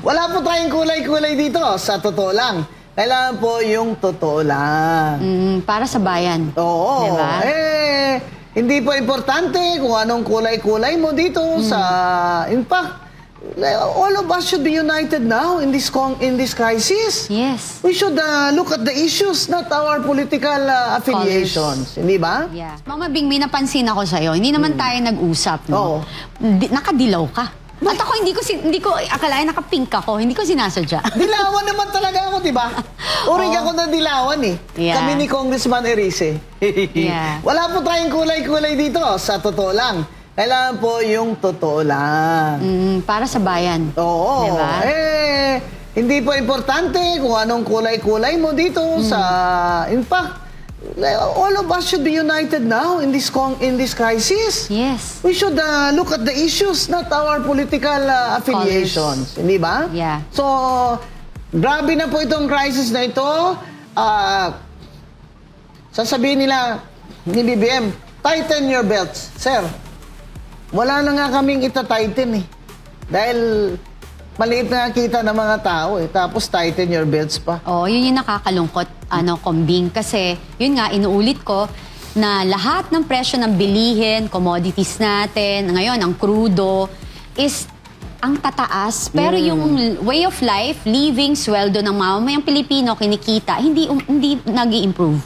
Wala po tayong kulay-kulay dito, sa totoo lang. Kailangan po yung totoo lang. Para sa bayan. Oo. Diba? Hindi po importante kung anong kulay-kulay mo dito sa... In fact, all of us should be united now in this crisis. Yes. We should look at the issues, not our political affiliations. Hindi ba? Yeah. Mama Bing, may napansin ako sa'yo. Hindi naman tayo nag-usap, no? Oo. Nakadilaw ka. At ako, hindi ko akalain naka-pink ako. Hindi ko sinasadya. Dilawan naman talaga ako, di ba? Uring ako na dilawan eh. Yeah. Kami ni Congressman Erice. Yeah. Wala po tayong kulay-kulay dito, sa totoo lang. Kailangan po yung totoo lang. Para sa bayan. Oo. Diba? Hindi po importante kung anong kulay-kulay mo dito sa... In fact, all of us should be united now in this crisis. Yes. We should look at the issues, not our political affiliations. Hindi ba? Yeah. So, grabe na po itong crisis na ito. Sasabihin nila ni BBM, tighten your belts. Sir, wala na nga kaming ita-tighten eh. Dahil maliit na kita ng mga tao eh. Tapos tighten your belts pa. Oh, yun yung nakakalungkot, Kombing. Kasi, yun nga, inuulit ko, na lahat ng presyo ng bilihin, commodities natin, ngayon, ang crudo, is ang tataas. Pero yung way of life, living, sweldo ng mamamayang Pilipino, kinikita, hindi nag-i-improve.